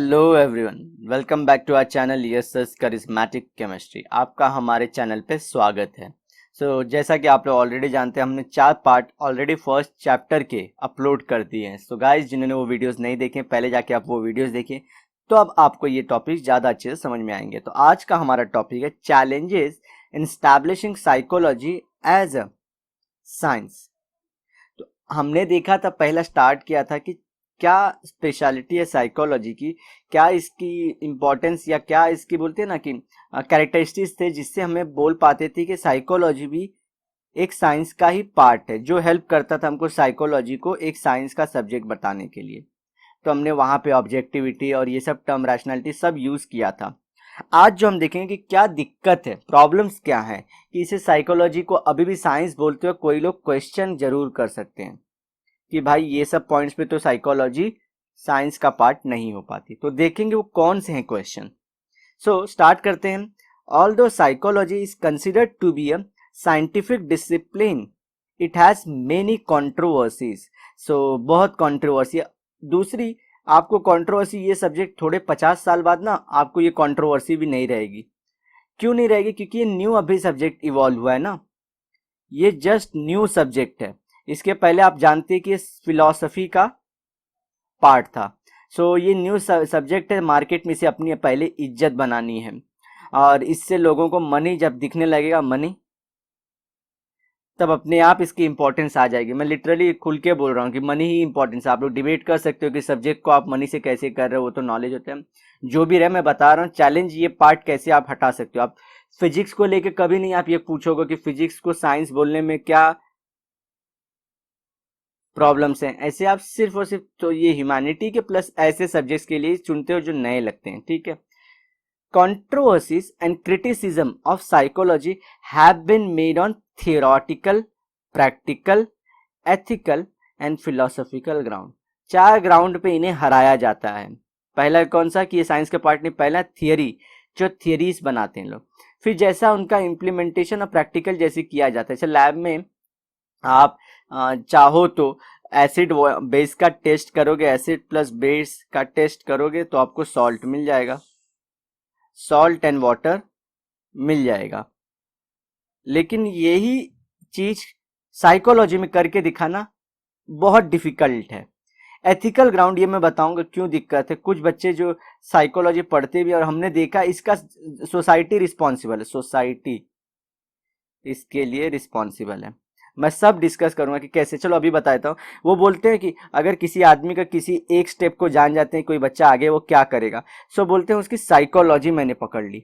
Hello everyone, welcome back to our channel yes Charismatic Chemistry. आपका हमारे channel पे स्वागत है। जैसा कि आप लोग ऑलरेडी जानते हैं, हमने 4 पार्ट ऑलरेडी फर्स्ट चैप्टर के अपलोड कर दिए हैं। गाइस, जिन्होंने वो वीडियोस नहीं देखे, पहले जाके आप वो वीडियोस देखें, तो अब आपको ये टॉपिक ज़्यादा अच्छे से समझ में आएंगे। तो आज का हमारा टॉपिक है challenges in establishing psychology as a science. तो हमने देखा था, पहला स्टार्ट किया था कि क्या स्पेशलिटी है साइकोलॉजी की, क्या इसकी इम्पोर्टेंस या क्या इसकी बोलते हैं ना कि कैरेक्टरिस्टिक्स थे जिससे हमें बोल पाते थे कि साइकोलॉजी भी एक साइंस का ही पार्ट है, जो हेल्प करता था हमको साइकोलॉजी को एक साइंस का सब्जेक्ट बताने के लिए। तो हमने वहाँ पे ऑब्जेक्टिविटी और ये सब टर्म, रैशनैलिटी सब यूज़ किया था। आज जो हम देखेंगे कि क्या दिक्कत है, प्रॉब्लम्स क्या है कि इसे साइकोलॉजी को अभी भी साइंस बोलते हुए कोई लोग क्वेश्चन जरूर कर सकते हैं कि भाई ये सब पॉइंट्स पे तो साइकोलॉजी साइंस का पार्ट नहीं हो पाती। तो देखेंगे वो कौन से हैं क्वेश्चन। स्टार्ट करते हैं। Although psychology is considered to be a scientific discipline, it has many controversies. बहुत कंट्रोवर्सी। दूसरी, आपको कंट्रोवर्सी ये सब्जेक्ट थोड़े 50 साल बाद ना आपको ये कंट्रोवर्सी भी नहीं रहेगी। क्यों नहीं रहेगी? क्योंकि ये न्यू अभी सब्जेक्ट इवॉल्व हुआ है ना, ये जस्ट न्यू सब्जेक्ट है। इसके पहले आप जानते हैं कि ये फिलॉसफी का पार्ट था। ये न्यू सब्जेक्ट है, मार्केट में इसे अपनी पहले इज्जत बनानी है, और इससे लोगों को मनी जब दिखने लगेगा, मनी, तब अपने आप इसकी इंपॉर्टेंस आ जाएगी। मैं लिटरली खुल के बोल रहा हूँ कि मनी ही इंपॉर्टेंस है। आप लोग डिबेट कर सकते हो कि सब्जेक्ट को आप मनी से कैसे कर रहे हो, वो तो नॉलेज होता है। जो भी रहे, मैं बता रहा हूँ चैलेंज, ये पार्ट कैसे आप हटा सकते हो। आप फिजिक्स को लेके कभी नहीं आप ये पूछोगे कि फिजिक्स को साइंस बोलने में क्या प्रॉब्लम्स हैं। ऐसे आप सिर्फ और सिर्फ तो ये ह्यूमैनिटी के प्लस ऐसे सब्जेक्ट्स के लिए चुनते हो जो नए लगते हैं, ठीक है। Controversies and criticism of psychology have been made on theoretical, practical, ethical and philosophical ground। 4 ground पे इन्हें हराया जाता है। पहला कौन सा कि ये साइंस का पार्ट नहीं, पहला थियरी, जो थियरीज बनाते हैं लोग। फिर जैसा उनका इम्प्लीमेंटेशन और प्रैक्टिकल जैसे किया जाता है। जैसे लैब में आप चाहो तो एसिड बेस का टेस्ट करोगे, एसिड प्लस बेस का टेस्ट करोगे तो आपको सॉल्ट मिल जाएगा, सॉल्ट एंड वाटर मिल जाएगा। लेकिन यही चीज साइकोलॉजी में करके दिखाना बहुत डिफिकल्ट है। एथिकल ग्राउंड ये मैं बताऊंगा क्यों दिक्कत है। कुछ बच्चे जो साइकोलॉजी पढ़ते भी, और हमने देखा इसका सोसाइटी रिस्पॉन्सिबल है, सोसाइटी इसके लिए रिस्पॉन्सिबल है। मैं सब डिस्कस करूंगा कि कैसे। चलो अभी बताता हूँ। वो बोलते हैं कि अगर किसी आदमी का किसी एक स्टेप को जान जाते हैं कोई बच्चा आगे, वो क्या करेगा। बोलते हैं उसकी साइकोलॉजी मैंने पकड़ ली।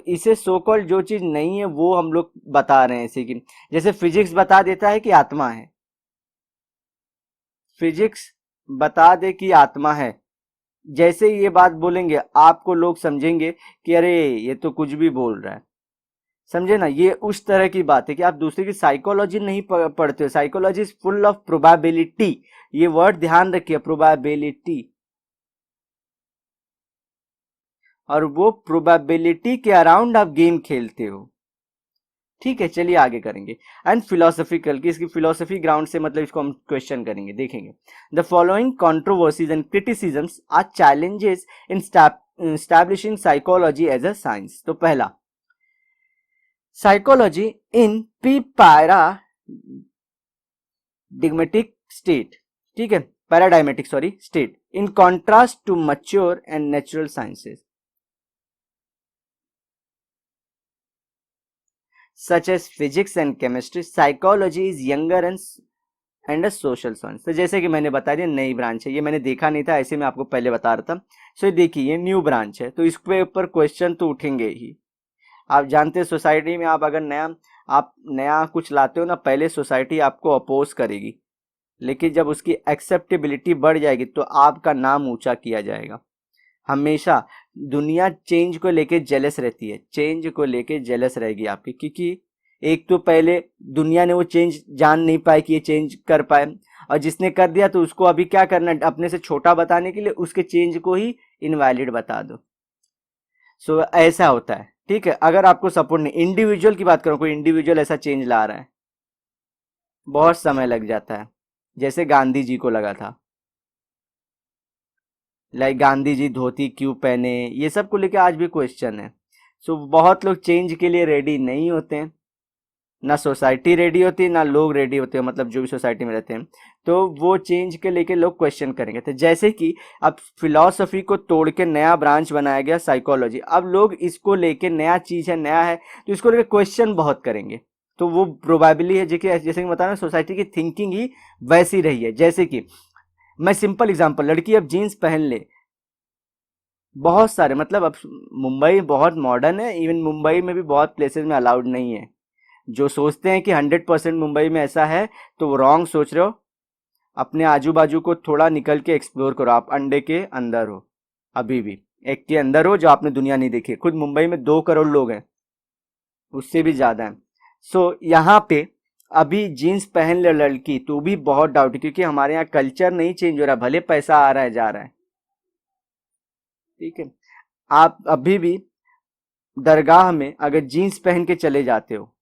इसे सो कॉल्ड जो चीज नहीं है वो हम लोग बता रहे हैं। इसी की जैसे फिजिक्स बता देता है कि आत्मा है, फिजिक्स बता दे कि आत्मा है, जैसे ही ये बात बोलेंगे आपको लोग समझेंगे कि अरे ये तो कुछ भी बोल रहा है। समझे ना, ये उस तरह की बात है कि आप दूसरे की साइकोलॉजी नहीं पढ़ते हो। Psychology is full of probability. ये वर्ड ध्यान रखिए, प्रोबेबिलिटी। और वो प्रोबेबिलिटी के अराउंड आप गेम खेलते हो, ठीक है। चलिए आगे करेंगे। एंड फिलोसफिकल की, इसकी फिलोसफी ग्राउंड से मतलब इसको हम क्वेश्चन करेंगे, देखेंगे। The following controversies and criticisms are challenges in establishing psychology as a science. तो पहला, psychology in pre paradigmatic state, ठीक है, paradigmatic sorry state, in contrast to mature and natural sciences such as physics and chemistry, psychology is younger and a social science। तो जैसे कि मैंने बता दिया, नई ब्रांच है, ये मैंने देखा नहीं था, ऐसे मैं आपको पहले बता रहा था। देखिए ये न्यू ब्रांच है, तो इसके ऊपर क्वेश्चन तो उठेंगे ही। आप जानते हैं सोसाइटी में आप अगर नया कुछ लाते हो ना, पहले सोसाइटी आपको अपोज करेगी, लेकिन जब उसकी एक्सेप्टेबिलिटी बढ़ जाएगी तो आपका नाम ऊंचा किया जाएगा। हमेशा दुनिया चेंज को लेके जेलस रहती है, चेंज को लेके जेलस रहेगी आपकी, क्योंकि एक तो पहले दुनिया ने वो चेंज जान नहीं पाए कि ये चेंज कर पाए, और जिसने कर दिया तो उसको अभी क्या करना है, अपने से छोटा बताने के लिए उसके चेंज को ही इनवैलिड बता दो। ऐसा होता है, ठीक है। अगर आपको सपोर्ट नहीं, इंडिविजुअल की बात करो, कोई इंडिविजुअल ऐसा चेंज ला रहा है, बहुत समय लग जाता है, जैसे गांधी जी को लगा था। लाइक गांधी जी धोती क्यों पहने, ये सब को लेके आज भी क्वेश्चन है। सो बहुत लोग चेंज के लिए रेडी नहीं होते हैं, ना सोसाइटी रेडी होती है ना लोग रेडी होते हैं, मतलब जो भी सोसाइटी में रहते हैं, तो वो चेंज के लेके लोग क्वेश्चन करेंगे। तो जैसे कि अब फिलॉसफी को तोड़ के नया ब्रांच बनाया गया साइकोलॉजी, अब लोग इसको लेके नया चीज है, नया है, तो इसको लेके क्वेश्चन बहुत करेंगे। तो वो प्रोबेबली है जैसे कि बता रहा हूँ, सोसाइटी की थिंकिंग ही वैसी रही है। जैसे कि मैं सिंपल एग्जांपल, लड़की अब जीन्स पहन ले, बहुत सारे, मतलब अब मुंबई बहुत मॉडर्न है, इवन मुंबई में भी बहुत प्लेसेस में अलाउड नहीं है। जो सोचते हैं कि 100% मुंबई में ऐसा है तो वो रॉन्ग सोच रहे हो। अपने आजू बाजू को थोड़ा निकल के एक्सप्लोर करो, आप अंडे के अंदर हो, अभी भी एक के अंदर हो जो आपने दुनिया नहीं देखी। खुद मुंबई में 2 करोड़ लोग हैं, उससे भी ज्यादा है। सो यहाँ पे अभी जीन्स पहन ले लड़की तो भी बहुत डाउट है, क्योंकि हमारे यहाँ कल्चर नहीं चेंज हो रहा, भले पैसा आ रहा है जा रहा है, ठीक है। आप अभी भी दरगाह में अगर जीन्स पहन के चले जाते हो,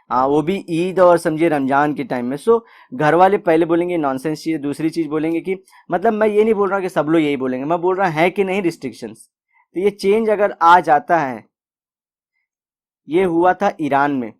हाँ वो भी ईद और समझिए रमजान के टाइम में, सो घर वाले पहले बोलेंगे नॉनसेंस चीज, दूसरी चीज बोलेंगे कि, मतलब मैं ये नहीं बोल रहा कि सब लोग यही बोलेंगे, मैं बोल रहा है कि नहीं रिस्ट्रिक्शंस। तो ये चेंज अगर आ जाता है, ये हुआ था ईरान में।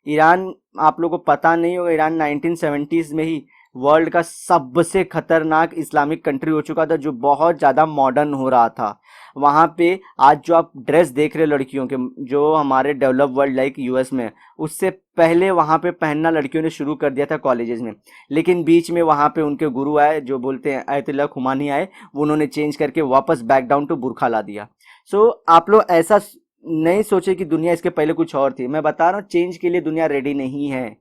ईरान, आप लोगों को पता नहीं होगा, ईरान 1970s में ही वर्ल्ड का सबसे खतरनाक इस्लामिक कंट्री हो चुका था, जो बहुत ज़्यादा मॉडर्न हो रहा था। वहाँ पे आज जो आप ड्रेस देख रहे लड़कियों के, जो हमारे डेवलप वर्ल्ड लाइक यूएस में, उससे पहले वहाँ पे पहनना लड़कियों ने शुरू कर दिया था कॉलेजेस में। लेकिन बीच में वहाँ पे उनके गुरु आए, जो बोलते हैं आयतुल्लाह खुमानी आए, वो उन्होंने चेंज करके वापस बैक डाउन टू बुरखा ला दिया। सो आप लोग ऐसा नहीं सोचे कि दुनिया इसके पहले कुछ और थी। मैं बता रहा हूँ चेंज के लिए दुनिया रेडी नहीं है।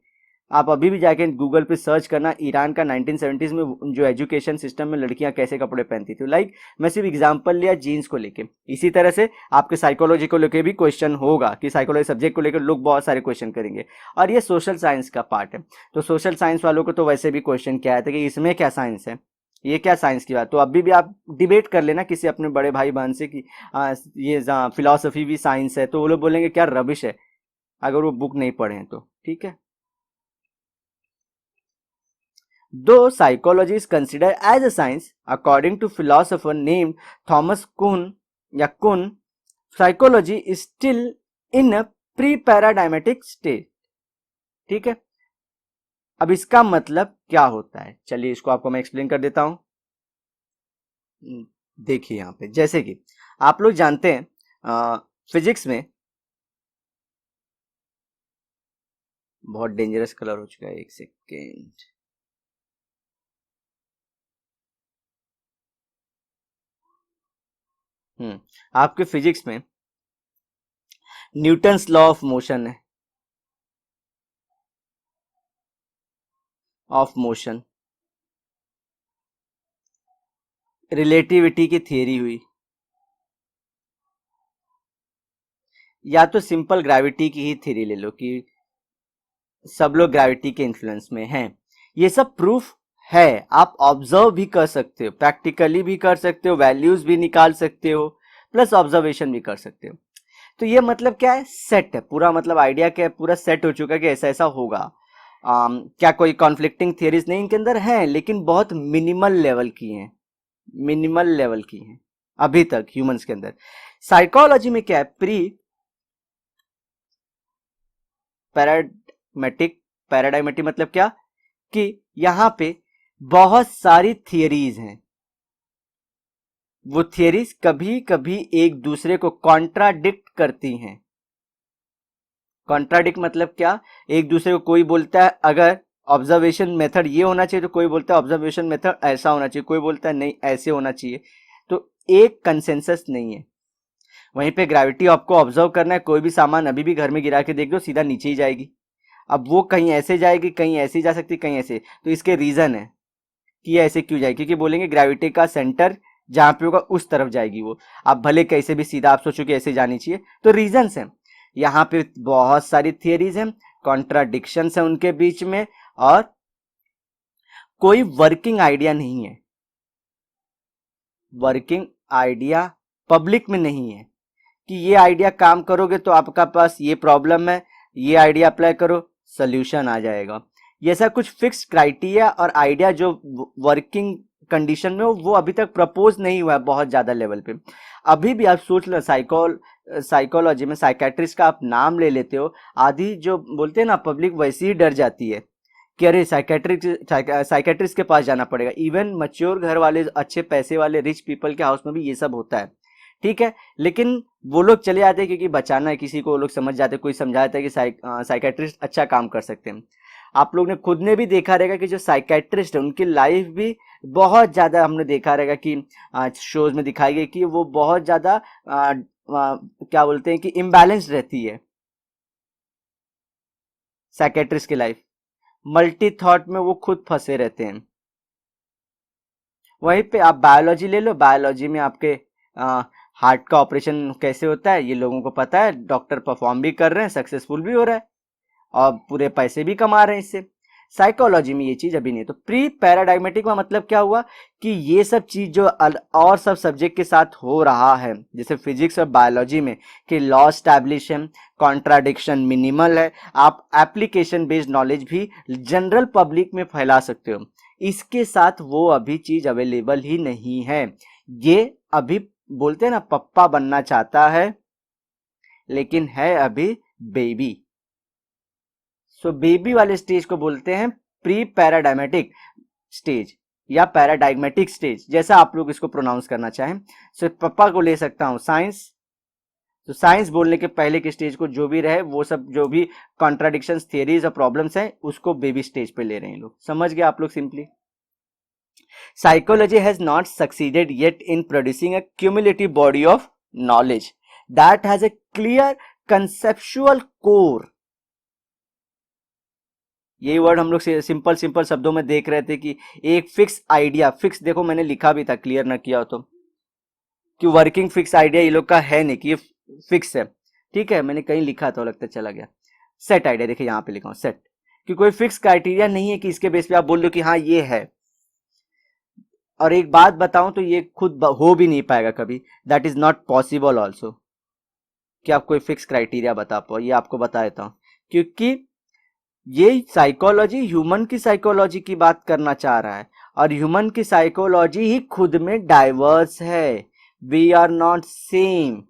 आप अभी भी जाके गूगल पे सर्च करना ईरान का 1970s में जो एजुकेशन सिस्टम में लड़कियां कैसे कपड़े पहनती थी। लाइक मैं सिर्फ एग्जांपल लिया जीन्स को लेके, इसी तरह से आपके साइकोलॉजी को लेके भी क्वेश्चन होगा, कि साइकोलॉजी सब्जेक्ट को लेकर लोग बहुत सारे क्वेश्चन करेंगे। और ये सोशल साइंस का पार्ट है, तो सोशल साइंस वालों को तो वैसे भी क्वेश्चन क्या आया था कि इसमें क्या साइंस है, ये क्या साइंस की बात। तो अभी भी आप डिबेट कर लेना किसी अपने बड़े भाई बहन से कि ये फिलोसफी भी साइंस है, तो वो लोग बोलेंगे क्या रबिश है, अगर वो बुक नहीं पढ़े हैं तो, ठीक है। Though psychology is considered as a science, according to philosopher named Thomas Kuhn, psychology is still in a pre-paradigmatic state. ठीक है। अब इसका मतलब क्या होता है, चलिए इसको आपको मैं एक्सप्लेन कर देता हूं। देखिए यहाँ पे, जैसे कि आप लोग जानते हैं फिजिक्स में, बहुत डेंजरस कलर हो चुका है, एक सेकेंड। आपके फिजिक्स में न्यूटन्स लॉ ऑफ मोशन है, ऑफ मोशन, रिलेटिविटी की थियरी हुई, या तो सिंपल ग्रेविटी की ही थ्योरी ले लो कि सब लोग ग्रेविटी के इन्फ्लुएंस में हैं। ये सब प्रूफ है, आप ऑब्जर्व भी कर सकते हो, प्रैक्टिकली भी कर सकते हो, वैल्यूज भी निकाल सकते हो, प्लस ऑब्जर्वेशन भी कर सकते हो। तो ये मतलब क्या है, सेट है पूरा, मतलब आइडिया क्या है, पूरा सेट हो चुका है कि ऐसा ऐसा होगा। क्या कोई कॉन्फ्लिक्टिंग थियरीज नहीं इनके अंदर हैं, लेकिन बहुत मिनिमल लेवल की हैं, मिनिमल लेवल की हैं अभी तक ह्यूमंस के अंदर। साइकोलॉजी में क्या है, प्री पैराडाइमेटिक मतलब क्या, कि यहां पे बहुत सारी थियरीज हैं, वो थियरीज कभी कभी एक दूसरे को कॉन्ट्राडिक्ट करती हैं। कॉन्ट्राडिक्ट मतलब क्या, एक दूसरे को कोई बोलता है अगर ऑब्जर्वेशन मेथड ये होना चाहिए, तो कोई बोलता है ऑब्जर्वेशन मेथड ऐसा होना चाहिए, कोई बोलता है नहीं ऐसे होना चाहिए, तो एक कंसेंसस नहीं है। वहीं पे ग्रेविटी आपको ऑब्जर्व करना है, कोई भी सामान अभी भी घर में गिरा के देख लो सीधा नीचे ही जाएगी। अब वो कहीं ऐसे जाएगी, कहीं ऐसे जा सकती, कहीं ऐसे, तो इसके रीजन है कि ऐसे क्यों जाएगी, क्योंकि बोलेंगे ग्रेविटी का सेंटर जहां पे होगा उस तरफ जाएगी वो। आप भले कैसे भी सीधा आप सोचो कि ऐसे जानी चाहिए, तो रीजंस हैं। यहाँ पे बहुत सारी थियरीज हैं, कॉन्ट्राडिक्शंस है उनके बीच में, और कोई वर्किंग आइडिया नहीं है, वर्किंग आइडिया पब्लिक में नहीं है कि ये आइडिया काम करोगे तो आपका पास ये प्रॉब्लम है, ये आइडिया अप्लाई करो सोल्यूशन आ जाएगा। ये ऐसा कुछ फिक्स क्राइटेरिया और आइडिया जो वर्किंग कंडीशन में हो, वो अभी तक प्रपोज नहीं हुआ है बहुत ज्यादा लेवल पे। अभी भी आप सोच लो, साइकोलॉजी में साइकेट्रिस्ट का आप नाम ले लेते हो, आधी जो बोलते हैं ना पब्लिक वैसे ही डर जाती है कि अरे साइकेट्रिस्ट के पास जाना पड़ेगा। इवन मच्योर घर वाले, अच्छे पैसे वाले रिच पीपल के हाउस में भी ये सब होता है, ठीक है। लेकिन वो लोग चले जाते हैं क्योंकि बचाना है किसी को, वो लोग समझ जाते हैं, कोई समझाता है कि साइकेट्रिस्ट अच्छा काम कर सकते हैं। आप लोग ने खुद ने भी देखा रहेगा कि जो साइकेट्रिस्ट है उनकी लाइफ भी बहुत ज्यादा, हमने देखा रहेगा कि शोज में दिखाई गई कि वो बहुत ज्यादा क्या बोलते हैं कि इम्बैलेंस रहती है साइकेट्रिस्ट की लाइफ। मल्टी थॉट में वो खुद फंसे रहते हैं। वहीं पे आप बायोलॉजी ले लो, बायोलॉजी में आपके हार्ट का ऑपरेशन कैसे होता है ये लोगों को पता है, डॉक्टर परफॉर्म भी कर रहे हैं, सक्सेसफुल भी हो रहा है और पूरे पैसे भी कमा रहे हैं इससे। साइकोलॉजी में ये चीज अभी नहीं। तो प्री पैराडाइमेटिक का मतलब क्या हुआ कि ये सब चीज जो और सब सब्जेक्ट के साथ हो रहा है, जैसे फिजिक्स और बायोलॉजी में कि लॉ स्टैब्लिश है, कॉन्ट्राडिक्शन मिनिमल है, आप एप्लीकेशन बेस्ड नॉलेज भी जनरल पब्लिक में फैला सकते हो, इसके साथ वो अभी चीज अवेलेबल ही नहीं है। ये अभी बोलते हैं ना पप्पा बनना चाहता है लेकिन है अभी बेबी। सो बेबी वाले स्टेज को बोलते हैं प्री पैराडाइमेटिक स्टेज या पैराडाइमेटिक स्टेज, जैसा आप लोग इसको प्रोनाउंस करना चाहें। सो पप्पा को ले सकता हूं साइंस, तो साइंस बोलने के पहले के स्टेज को जो भी रहे वो सब जो भी कॉन्ट्राडिक्शंस, थियरीज और प्रॉब्लम्स हैं उसको बेबी स्टेज पे ले रहे हैं लोग। समझ गए आप लोग simply. Psychology has not succeeded yet in producing a cumulative body of knowledge that has a clear conceptual core। यही वर्ड हम लोग सिंपल सिंपल शब्दों में देख रहे थे कि एक फिक्स आइडिया, फिक्स देखो मैंने लिखा भी था, क्लियर ना किया हो तो, कि वर्किंग फिक्स आइडिया ये लोग का है नहीं कि ये फिक्स है, ठीक है। मैंने कहीं लिखा था, लगता चला गया। सेट आइडिया, देखिए यहाँ पे लिखा हूं सेट, कि कोई फिक्स क्राइटेरिया नहीं है कि इसके बेस पे आप बोल दो कि हाँ ये है। और एक बात बताऊं तो ये खुद हो भी नहीं पाएगा कभी, that is not possible also कि आप कोई फिक्स क्राइटेरिया बता पाओ। ये आपको बता देता हूं क्योंकि ये साइकोलॉजी ह्यूमन की साइकोलॉजी की बात करना चाह रहा है और ह्यूमन की साइकोलॉजी ही खुद में डाइवर्स है। We are not same.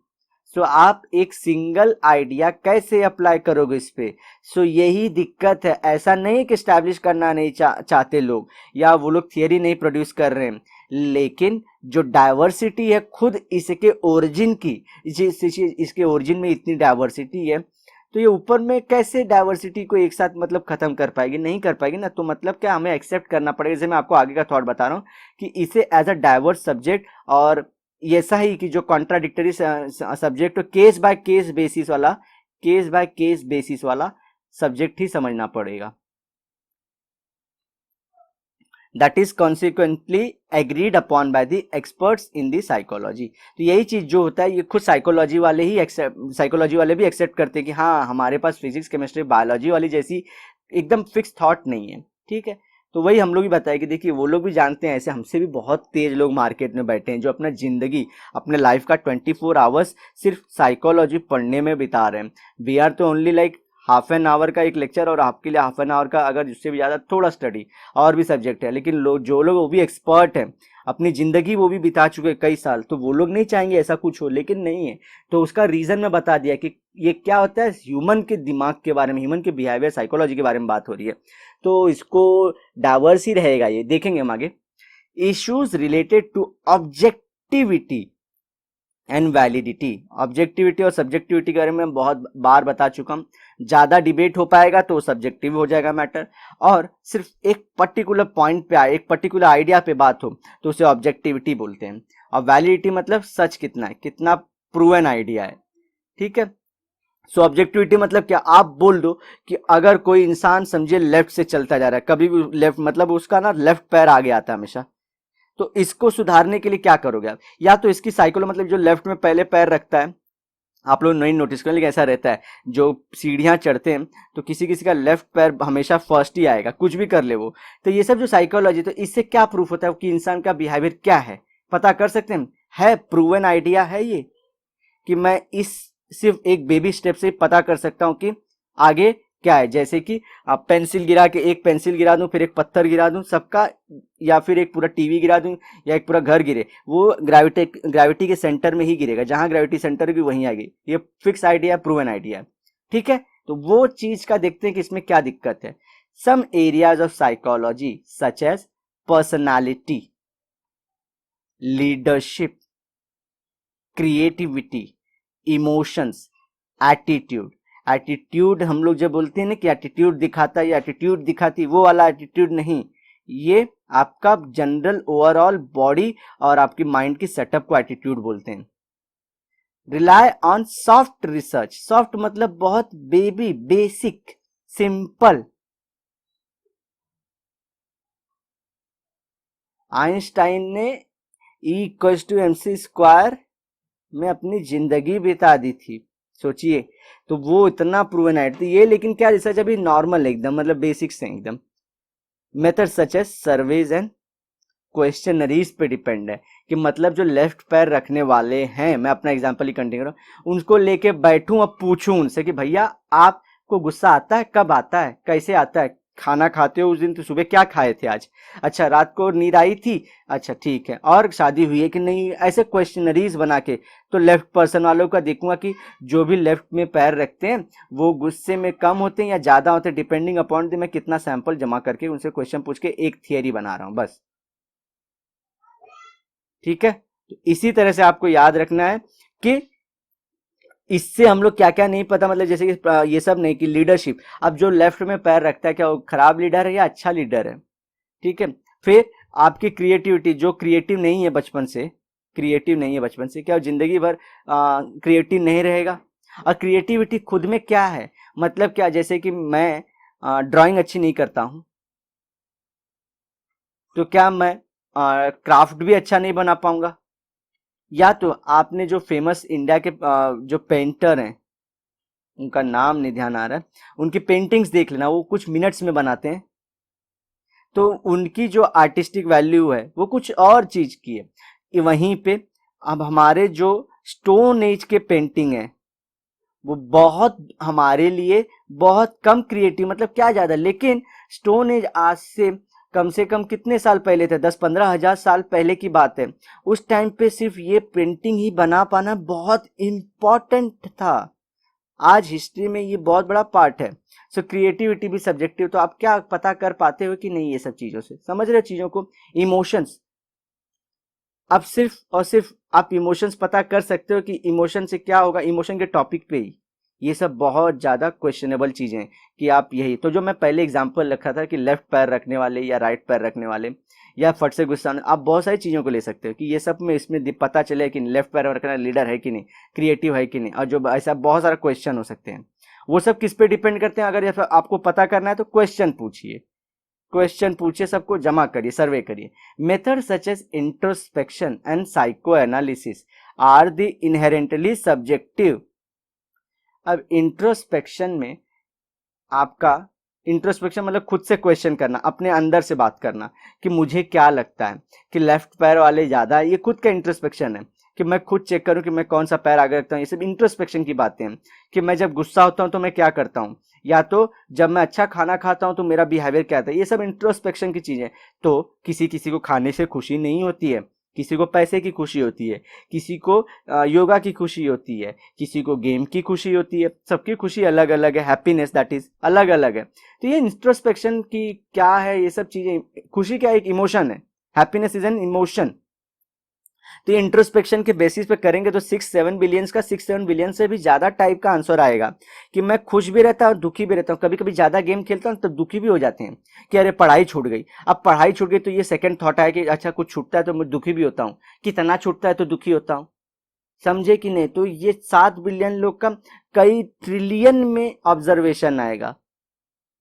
So आप एक सिंगल आइडिया कैसे अप्लाई करोगे इस पे? सो यही दिक्कत है। ऐसा नहीं कि स्टैब्लिश करना नहीं चाहते लोग या वो लोग थियरी नहीं प्रोड्यूस कर रहे हैं, लेकिन जो डाइवर्सिटी है खुद इसके ओरिजिन की, इसके ओरिजिन में इतनी डाइवर्सिटी है, तो ये ऊपर में कैसे डाइवर्सिटी को एक साथ मतलब खत्म कर पाएगी? नहीं कर पाएगी ना। तो मतलब क्या, हमें एक्सेप्ट करना पड़ेगा। जैसे मैं आपको आगे का थॉट बता रहा हूँ कि इसे एज अ डाइवर्स सब्जेक्ट और ऐसा ही कि जो contradictory subject, case by case basis वाला सब्जेक्ट ही समझना पड़ेगा। That is consequently agreed upon by the experts in the psychology. तो यही चीज जो होता है ये खुद साइकोलॉजी वाले भी एक्सेप्ट करते हैं कि हाँ हमारे पास फिजिक्स, केमिस्ट्री, बायोलॉजी वाली जैसी एकदम फिक्स थॉट नहीं है, ठीक है। तो वही हम लोग भी बताए कि देखिए वो लोग भी जानते हैं, ऐसे हमसे भी बहुत तेज लोग मार्केट में बैठे हैं जो अपना जिंदगी, अपने लाइफ का 24 आवर्स सिर्फ साइकोलॉजी पढ़ने में बिता रहे हैं। वी आर तो only like half an hour का एक लेक्चर और आपके लिए हाफ एन आवर का, अगर उससे भी ज़्यादा थोड़ा स्टडी और भी सब्जेक्ट है। लेकिन जो लोग वो भी एक्सपर्ट हैं, अपनी ज़िंदगी वो भी बिता चुके कई साल, तो वो लोग नहीं चाहेंगे ऐसा कुछ हो, लेकिन नहीं है। तो उसका रीज़न मैं बता दिया कि ये क्या होता है, ह्यूमन के दिमाग के बारे में, ह्यूमन के बिहेवियर, साइकोलॉजी के बारे में बात हो रही है, तो इसको डाइवर्स ही रहेगा। ये देखेंगे हम आगे। Issues related to objectivity and validity. Objectivity और सब्जेक्टिविटी के बारे में बहुत बार बता चुका हूं। ज्यादा डिबेट हो पाएगा तो सब्जेक्टिव हो जाएगा मैटर, और सिर्फ एक पर्टिकुलर पॉइंट पे, एक पर्टिकुलर आइडिया पे बात हो तो उसे ऑब्जेक्टिविटी बोलते हैं। और वैलिडिटी मतलब सच कितना है, कितना प्रूवन आइडिया है, ठीक है। सो ऑब्जेक्टिविटी मतलब क्या, आप बोल दो कि अगर कोई इंसान समझे लेफ्ट से चलता जा रहा है, कभी भी लेफ्ट मतलब उसका ना लेफ्ट पैर आगे आता है हमेशा, तो इसको सुधारने के लिए क्या करोगे आप? या तो इसकी साइकिल मतलब जो लेफ्ट में पहले पैर रखता है, आप लोग नहीं नोटिस करें लेकिन ऐसा रहता है, जो सीढ़ियां चढ़ते हैं तो किसी किसी का लेफ्ट पैर हमेशा फर्स्ट ही आएगा, कुछ भी कर ले वो। तो ये सब जो साइकोलॉजी, तो इससे क्या प्रूफ होता है कि इंसान का बिहेवियर क्या है, पता कर सकते हैं। है प्रूवन आइडिया है ये, कि मैं इस सिर्फ एक बेबी स्टेप से पता कर सकता हूं कि आगे क्या है, जैसे कि आप पेंसिल गिरा के, एक पेंसिल गिरा दूं फिर एक पत्थर गिरा दूं सबका, या फिर एक पूरा टीवी गिरा दूं या एक पूरा घर गिरे, वो ग्रेविटी के सेंटर में ही गिरेगा, जहां ग्रेविटी सेंटर की वहीं आएगी। ये फिक्स आइडिया, प्रूवन आइडिया, ठीक है। तो वो चीज का देखते हैं कि इसमें क्या दिक्कत है। Some areas of psychology such as personality, leadership, creativity, emotions, attitude. Attitude हम लोग जब बोलते हैं ना कि एटीट्यूड दिखाता है या एटीट्यूड दिखाती, वो वाला एटीट्यूड नहीं, ये आपका जनरल ओवरऑल बॉडी और आपकी माइंड की सेटअप को एटीट्यूड बोलते हैं। Rely on soft research, soft मतलब बहुत बेबी, बेसिक, सिंपल। आइंस्टाइन ने E=mc² में अपनी जिंदगी बिता दी थी, सोचिए। तो वो इतना प्रूवन आइडिया थी ये, लेकिन क्या रिसर्च अभी नॉर्मल एकदम, मतलब बेसिक्स हैं एकदम। Method such as surveys and questionnaires पे डिपेंड है, कि मतलब जो लेफ्ट पैर रखने वाले हैं, मैं अपना एग्जांपल ही कंटिन्यू करूं, उनको लेके बैठूं, अब पूछूं उनसे कि भैया आपको गुस्सा आता है, कब आता है, कैसे आता है, खाना खाते हो उस दिन तो सुबह क्या खाए थे आज, अच्छा रात को नींद आई थी, अच्छा ठीक है, और शादी हुई है कि नहीं, ऐसे क्वेश्चनरीज बना के। तो लेफ्ट पर्सन वालों का देखूंगा कि जो भी लेफ्ट में पैर रखते हैं वो गुस्से में कम होते हैं या ज्यादा होते हैं, डिपेंडिंग अपॉन मैं कितना सैंपल जमा करके उनसे क्वेश्चन पूछ के एक थियरी बना रहा हूं बस, ठीक है। तो इसी तरह से आपको याद रखना है कि इससे हम लोग क्या क्या नहीं पता, मतलब जैसे कि ये सब नहीं कि लीडरशिप, अब जो लेफ्ट में पैर रखता है क्या वो खराब लीडर है या अच्छा लीडर है, ठीक है। फिर आपकी क्रिएटिविटी, जो क्रिएटिव नहीं है बचपन से, क्रिएटिव नहीं है बचपन से, क्या जिंदगी भर क्रिएटिव नहीं रहेगा। और क्रिएटिविटी खुद में क्या है, मतलब क्या, जैसे कि मैं ड्राइंग अच्छी नहीं करता हूं, तो क्या मैं क्राफ्ट भी अच्छा नहीं बना पाऊंगा। या तो आपने जो फेमस इंडिया के जो पेंटर हैं, उनका नाम नहीं ध्यान आ रहा है, उनकी पेंटिंग्स देख लेना, वो कुछ मिनट्स में बनाते हैं, तो उनकी जो आर्टिस्टिक वैल्यू है वो कुछ और चीज की है। वहीं पे अब हमारे जो स्टोन एज के पेंटिंग है वो बहुत हमारे लिए बहुत कम क्रिएटिव, मतलब क्या ज्यादा, लेकिन स्टोन एज आज से कम कितने साल पहले थे, 10-15 हजार साल पहले की बात है। उस टाइम पे सिर्फ ये पेंटिंग ही बना पाना बहुत इंपॉर्टेंट था। आज हिस्ट्री में ये बहुत बड़ा पार्ट है। सो क्रिएटिविटी भी सब्जेक्टिव, तो आप क्या पता कर पाते हो कि नहीं, ये सब चीजों से समझ रहे चीजों को। इमोशंस, अब सिर्फ और सिर्फ आप इमोशंस पता कर सकते हो कि इमोशन से क्या होगा, इमोशन के टॉपिक पे ही। ये सब बहुत ज्यादा क्वेश्चनेबल चीजें हैं कि आप यही, तो जो मैं पहले एग्जांपल रखा था कि लेफ्ट पैर रखने वाले या राइट पैर रखने वाले या फट से गुस्सा, आप बहुत सारी चीजों को ले सकते हो कि ये सब में इसमें पता चले कि लेफ्ट पैर रखना लीडर है कि नहीं, क्रिएटिव है कि नहीं, और जो ऐसा बहुत सारा क्वेश्चन हो सकते हैं। वो सब किस पे डिपेंड करते हैं, अगर आपको पता करना है तो क्वेश्चन पूछिए, क्वेश्चन पूछिए, सबको जमा करिए, सर्वे करिए। Method such as introspection and psychoanalysis are the inherently subjective. अब इंट्रोस्पेक्शन में आपका, इंट्रोस्पेक्शन मतलब खुद से क्वेश्चन करना, अपने अंदर से बात करना कि मुझे क्या लगता है कि लेफ्ट पैर वाले ज्यादा, ये खुद का इंट्रोस्पेक्शन है कि मैं खुद चेक करूं कि मैं कौन सा पैर आगे रखता हूं। ये सब इंट्रोस्पेक्शन की बातें हैं कि मैं जब गुस्सा होता हूं तो मैं क्या करता हूं, या तो जब मैं अच्छा खाना खाता हूं तो मेरा बिहेवियर क्या था। ये सब इंट्रोस्पेक्शन की चीजें। तो किसी किसी को खाने से खुशी नहीं होती है, किसी को पैसे की खुशी होती है, किसी को योगा की खुशी होती है, किसी को गेम की खुशी होती है, सबकी खुशी अलग अलग है, हैप्पीनेस दैट इज अलग अलग है। तो ये इंट्रोस्पेक्शन की क्या है, ये सब चीजें, खुशी क्या एक इमोशन है, हैप्पीनेस इज एन इमोशन। तो ये इंट्रोस्पेक्शन के बेसिस पे करेंगे तो 6-7 बिलियंस का 6-7 बिलियन से भी ज्यादा टाइप का आंसर आएगा कि मैं खुश भी रहता हूँ दुखी भी रहता हूँ। कभी कभी ज्यादा गेम खेलता हूँ तो दुखी भी हो जाते हैं कि अरे पढ़ाई छूट गई। अब पढ़ाई छूट गई तो ये सेकंड थॉट है कि अच्छा कुछ छूटता है तो मैं दुखी भी होता हूँ, कितना छूटता है तो दुखी होता हूँ, समझे कि नहीं। तो ये 7 बिलियन लोग का कई ट्रिलियन में ऑब्जर्वेशन आएगा।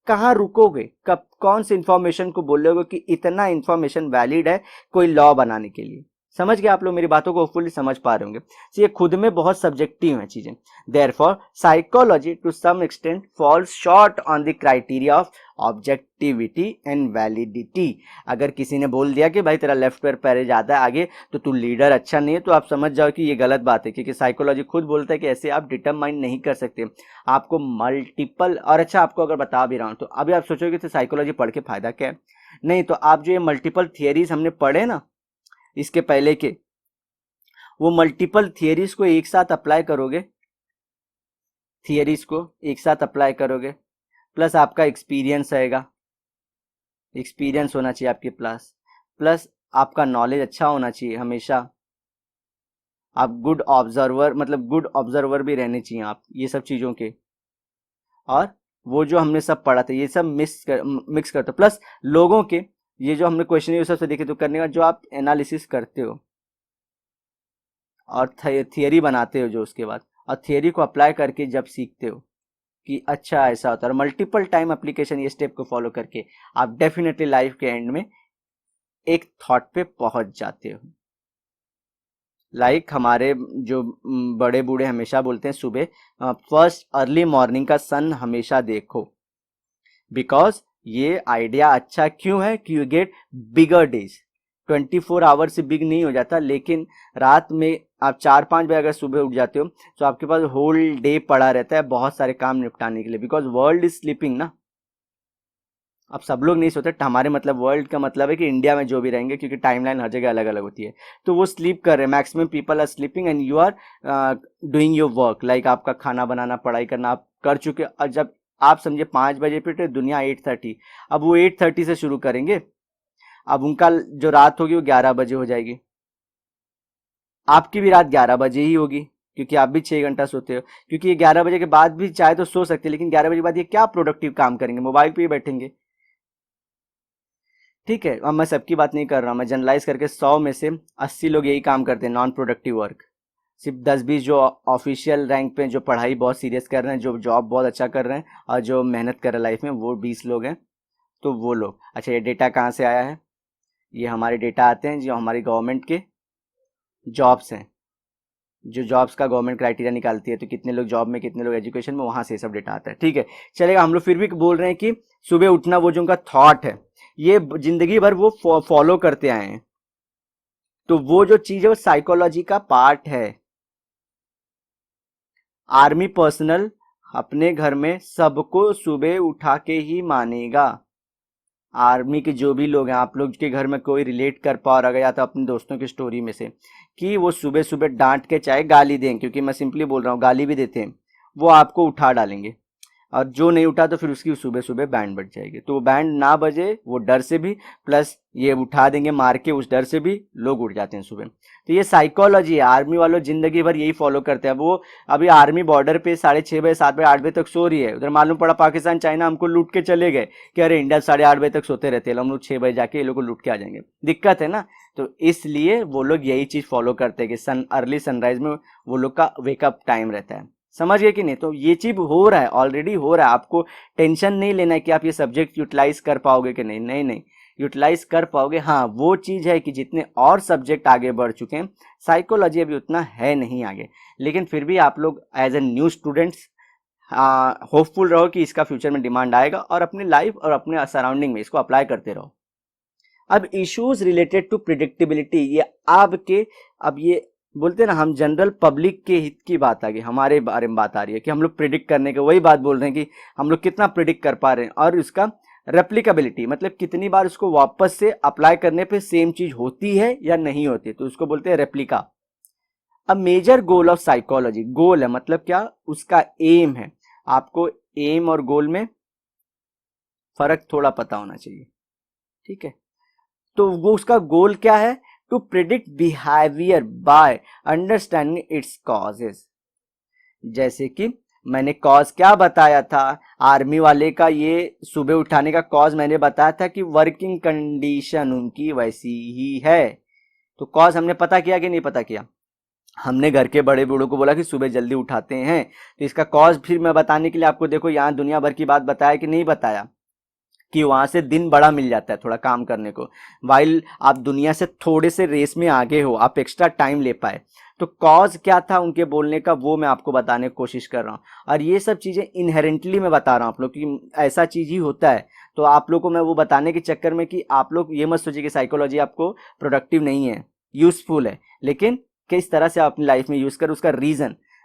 कहाँ रुकोगे, कब कौन सी इंफॉर्मेशन को बोलोगे कि इतना इंफॉर्मेशन वैलिड है कोई लॉ बनाने के लिए, समझ गए आप लोग मेरी बातों को, होपफुली समझ पा रहे होंगे। तो ये खुद में बहुत सब्जेक्टिव है चीजें। Therefore psychology to some extent falls short on the criteria of objectivity and validity. अगर किसी ने बोल दिया कि भाई तेरा लेफ्ट पैर पैर जाता है आगे तो तू लीडर अच्छा नहीं है, तो आप समझ जाओ कि ये गलत बात है, क्योंकि साइकोलॉजी खुद बोलता है कि ऐसे आप डिटरमाइन नहीं कर सकते। आपको मल्टीपल, और अच्छा आपको अगर बता भी रहा हूं तो अभी आप सोचोगे तो साइकोलॉजी पढ़ के फायदा क्या है, नहीं तो आप जो ये मल्टीपल थियरीज हमने पढ़े ना इसके पहले के, वो मल्टीपल थियरीज को एक साथ अप्लाई करोगे, थियरीज को एक साथ अप्लाई करोगे, प्लस आपका एक्सपीरियंस रहेगा, एक्सपीरियंस होना चाहिए आपके पास, प्लस आपका नॉलेज अच्छा होना चाहिए हमेशा, आप गुड ऑब्जर्वर, मतलब गुड ऑब्जर्वर भी रहने चाहिए आप ये सब चीज़ों के, और वो जो हमने सब पढ़ा था ये सब मिक्स करते, प्लस लोगों के ये जो हमने क्वेश्चन ये सब से देखे तो करने का जो आप एनालिसिस करते हो और थियरी बनाते हो जो उसके बाद, और थियरी को अप्लाई करके जब सीखते हो कि अच्छा ऐसा होता है, और मल्टीपल टाइम एप्लीकेशन ये स्टेप को फॉलो करके आप डेफिनेटली लाइफ के एंड में एक थॉट पे पहुंच जाते हो। लाइक हमारे जो बड़े बूढ़े हमेशा बोलते हैं सुबह फर्स्ट अर्ली मॉर्निंग का सन हमेशा देखो, बिकॉज ये आइडिया अच्छा क्यों है कि you get bigger days. 24 hour से बिग नहीं हो जाता, लेकिन रात में आप 4-5 बजे अगर सुबह उठ जाते हो तो आपके पास होल डे पड़ा रहता है बहुत सारे काम निपटाने के लिए, बिकॉज वर्ल्ड इज स्लीपिंग ना। अब सब लोग नहीं सोते, हमारे मतलब वर्ल्ड का मतलब है कि इंडिया में जो भी रहेंगे, क्योंकि टाइमलाइन हर जगह अलग अलग होती है, तो वो स्लीप कर रहे हैं, maximum people are sleeping and you are doing your work, like आपका खाना बनाना, पढ़ाई करना आप कर चुके, और जब आप समझे 5 बजे पे तो दुनिया 8:30, अब वो 8:30 से शुरू करेंगे, अब उनका जो रात होगी वो 11 बजे हो जाएगी, आपकी भी रात 11 बजे ही होगी, क्योंकि आप भी 6 घंटा सोते हो, क्योंकि ये 11 बजे के बाद भी चाहे तो सो सकते हैं, लेकिन 11 बजे के बाद ये क्या प्रोडक्टिव काम करेंगे, मोबाइल पे ही बैठेंगे। ठीक है, अब मैं सबकी बात नहीं कर रहा हूँ, मैं जनरलाइज करके 100 में से 80 लोग यही काम करते हैं, नॉन प्रोडक्टिव वर्क। सिर्फ 10-20 जो ऑफिशियल रैंक पे जो पढ़ाई बहुत सीरियस कर रहे हैं, जो जॉब बहुत अच्छा कर रहे हैं और जो मेहनत कर रहे हैं लाइफ में, वो 20 लोग हैं। तो वो लोग, अच्छा ये डेटा कहाँ से आया है, ये हमारे डेटा आते हैं जो हमारी गवर्नमेंट के जॉब्स हैं, जो जॉब्स का गवर्नमेंट क्राइटेरिया निकालती है, तो कितने लोग जॉब में कितने लोग एजुकेशन में, वहां से सब डेटा आता है। ठीक है चलेगा, हम लोग फिर भी बोल रहे हैं कि सुबह उठना वो जो उनका थॉट है ये जिंदगी भर वो फॉलो करते आए हैं, तो वो जो चीज है वो साइकोलॉजी का पार्ट है। आर्मी पर्सनल अपने घर में सबको सुबह उठा के ही मानेगा। आर्मी के जो भी लोग हैं, आप लोग के घर में कोई रिलेट कर पा रहा या तो अपने दोस्तों की स्टोरी में से, कि वो सुबह सुबह डांट के चाहे गाली दें, क्योंकि मैं सिंपली बोल रहा हूँ गाली भी देते हैं, वो आपको उठा डालेंगे, और जो नहीं उठा तो फिर उसकी सुबह सुबह बैंड बज जाएगी, तो वो बैंड ना बजे वो डर से भी, प्लस ये उठा देंगे मार के, उस डर से भी लोग उठ जाते हैं सुबह। तो ये साइकोलॉजी है, आर्मी वालों जिंदगी भर यही फॉलो करते हैं। वो अभी आर्मी बॉर्डर पे 6:30 7 बजे 8 बजे तक सो रही है, उधर मालूम पड़ा पाकिस्तान चाइना हमको लूट के चले गए कि अरे इंडिया 8:30 बजे तक सोते रहते हैं, हम लोग 6 बजे जाके ये लोग को लूट के आ जाएंगे, दिक्कत है ना। तो इसलिए वो लोग यही चीज फॉलो करते हैं कि अर्ली सनराइज में वो लोग का वेकअप टाइम रहता है। समझ गए कि नहीं, तो ये चीज हो रहा है, ऑलरेडी हो रहा है, आपको टेंशन नहीं लेना है कि आप ये सब्जेक्ट यूटिलाइज कर पाओगे कि नहीं, नहीं नहीं यूटिलाइज कर पाओगे। हाँ वो चीज है कि जितने और सब्जेक्ट आगे बढ़ चुके हैं, साइकोलॉजी अभी उतना है नहीं आगे, लेकिन फिर भी आप लोग as a new students hopeful रहो कि इसका फ्यूचर में डिमांड आएगा, और अपने लाइफ और अपने सराउंडिंग में इसको अप्लाई करते रहो। अब इश्यूज रिलेटेड टू प्रिडिक्टेबिलिटी, ये आपके, अब ये बोलते हैं ना हम जनरल पब्लिक के हित की बात आ गई, हमारे बारे में बात आ रही है कि हम लोग प्रिडिक्ट करने के, वही बात बोल रहे हैं कि हम लोग कितना प्रिडिक्ट कर पा रहे हैं, और इसका रेप्लिकेबिलिटी मतलब कितनी बार उसको वापस से अप्लाई करने पे सेम चीज होती है या नहीं होती, तो उसको बोलते हैं रेप्लिका। अब मेजर गोल ऑफ साइकोलॉजी, गोल है मतलब क्या, उसका एम है, आपको एम और गोल में फर्क थोड़ा पता होना चाहिए। ठीक है, तो वो उसका गोल क्या है, to predict behaviour by understanding its causes. जैसे कि मैंने कॉज क्या बताया था, आर्मी वाले का ये सुबह उठाने का कॉज मैंने बताया था कि वर्किंग कंडीशन उनकी वैसी ही है। तो कॉज हमने पता किया कि नहीं पता किया, हमने घर के बड़े बूढ़ों को बोला कि सुबह जल्दी उठाते हैं, तो इसका कॉज फिर मैं बताने के लिए आपको देखो यहाँ दुनिया भर की बात बताया कि नहीं बताया, कि वहां से दिन बड़ा मिल जाता है थोड़ा काम करने को, वाइल आप दुनिया से थोड़े से रेस में आगे हो, आप एक्स्ट्रा टाइम ले पाए। तो कॉज क्या था उनके बोलने का, वो मैं आपको बताने की कोशिश कर रहा हूँ। और ये सब चीजें इनहेरेंटली मैं बता रहा हूँ आप लोग कि ऐसा चीज ही होता है। तो आप लोग को मैं वो बताने के चक्कर में कि आप लोग ये मत सोचिए कि साइकोलॉजी आपको प्रोडक्टिव नहीं है, यूजफुल है, लेकिन किस तरह से आप अपनी लाइफ में यूज कर, उसका